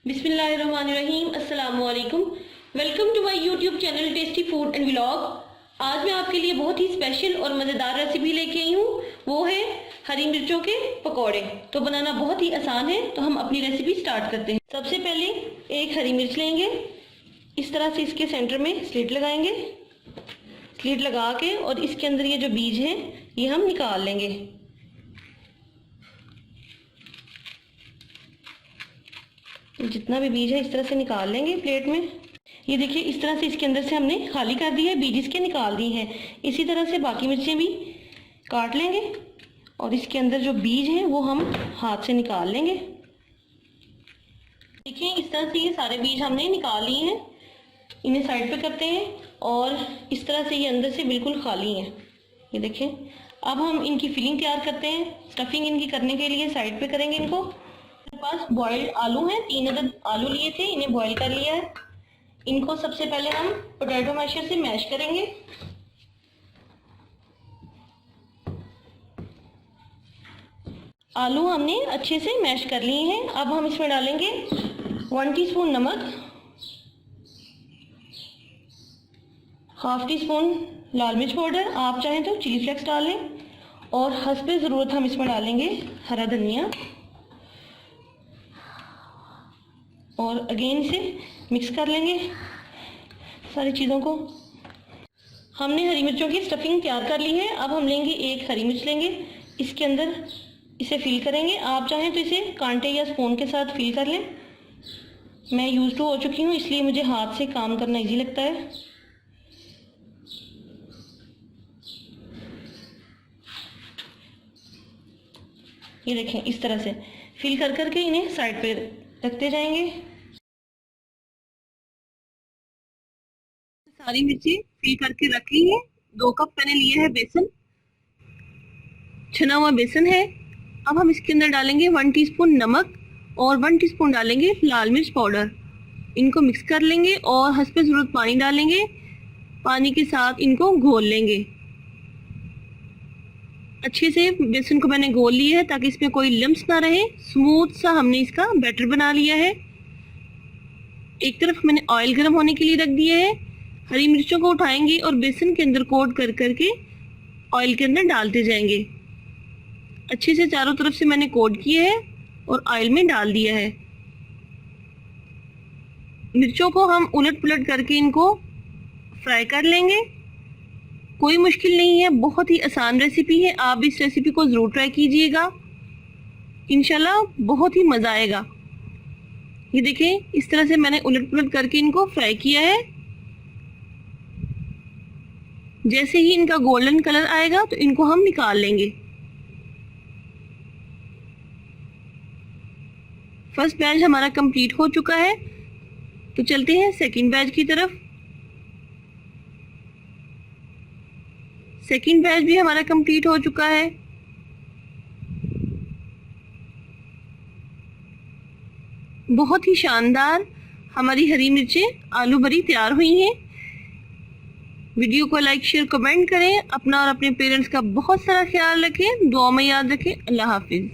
बिस्मिल्लाहिर्रहमानिर्रहीम, अस्सलाम वालेकुम। Welcome to my YouTube channel tasty food and vlog. आज मैं आपके लिए बहुत ही स्पेशल और मज़ेदार रेसिपी लेके आई हूँ। वो है हरी मिर्चों के पकौड़े। तो बनाना बहुत ही आसान है, तो हम अपनी रेसिपी स्टार्ट करते हैं। सबसे पहले एक हरी मिर्च लेंगे, इस तरह से इसके सेंटर में स्लिट लगाएंगे। स्लिट लगा के और इसके अंदर ये जो बीज हैं ये हम निकाल लेंगे। जितना भी बीज है इस तरह से निकाल लेंगे प्लेट में। ये देखिए, इस तरह से इसके अंदर से हमने खाली कर दिया है, बीज इसके निकाल दिए हैं। इसी तरह से बाकी मिर्चें भी काट लेंगे और इसके अंदर जो बीज हैं वो हम हाथ से निकाल लेंगे। देखिए, इस तरह से ये सारे बीज हमने निकाल लिए हैं। इन्हें साइड पे करते हैं और इस तरह से ये अंदर से बिल्कुल खाली हैं। ये देखें। अब हम इनकी फिलिंग तैयार करते हैं। स्टफिंग इनकी करने के लिए साइड पे करेंगे इनको। मेरे पास बॉइल्ड आलू हैं, 3 अदद आलू लिए थे, इन्हें बॉईल कर लिया है। इनको सबसे पहले हम पोटैटो मैशर से मैश करेंगे। आलू हमने अच्छे से मैश कर लिए हैं। अब हम इसमें डालेंगे 1 टीस्पून नमक, हाफ टी स्पून लाल मिर्च पाउडर, आप चाहें तो चिली फ्लेक्स डाल लें, और हस्बे ज़रूरत हम इसमें डालेंगे हरा धनिया। और अगेन इसे मिक्स कर लेंगे सारी चीज़ों को। हमने हरी मिर्चों की स्टफिंग तैयार कर ली है। अब हम लेंगे एक हरी मिर्च लेंगे, इसके अंदर इसे फिल करेंगे। आप चाहें तो इसे कांटे या स्पून के साथ फिल कर लें। मैं यूज़ टू हो चुकी हूँ, इसलिए मुझे हाथ से काम करना इजी लगता है। ये देखें, इस तरह से फिल कर करके इन्हें साइड पे रखते जाएंगे। सारी मिर्ची फिल करके रख ली है। 2 कप मैंने लिए है बेसन, छना हुआ बेसन है। अब हम इसके अंदर डालेंगे 1 टीस्पून नमक और 1 टीस्पून डालेंगे लाल मिर्च पाउडर। इनको मिक्स कर लेंगे और हस्बे ज़रूरत पानी डालेंगे। पानी के साथ इनको घोल लेंगे। अच्छे से बेसन को मैंने घोल लिया है ताकि इसमें कोई लम्स ना रहे। स्मूथ सा हमने इसका बैटर बना लिया है। एक तरफ मैंने ऑयल गर्म होने के लिए रख दिया है। हरी मिर्चों को उठाएंगे और बेसन के अंदर कोट कर करके ऑयल के अंदर डालते जाएंगे। अच्छे से चारों तरफ से मैंने कोट किया है और ऑयल में डाल दिया है। मिर्चों को हम उलट पुलट करके इनको फ्राई कर लेंगे। कोई मुश्किल नहीं है, बहुत ही आसान रेसिपी है। आप इस रेसिपी को ज़रूर ट्राई कीजिएगा, इंशाल्लाह बहुत ही मज़ा आएगा। ये देखें, इस तरह से मैंने उलट पुलट करके इनको फ्राई किया है। जैसे ही इनका गोल्डन कलर आएगा तो इनको हम निकाल लेंगे। फर्स्ट बैच हमारा कंप्लीट हो चुका है, तो चलते हैं सेकंड बैच की तरफ। सेकंड बैच भी हमारा कंप्लीट हो चुका है। बहुत ही शानदार हमारी हरी मिर्चें आलू बरी तैयार हुई हैं। वीडियो को लाइक शेयर कमेंट करें। अपना और अपने पेरेंट्स का बहुत सारा ख्याल रखें। दुआ में याद रखें। अल्लाह हाफिज।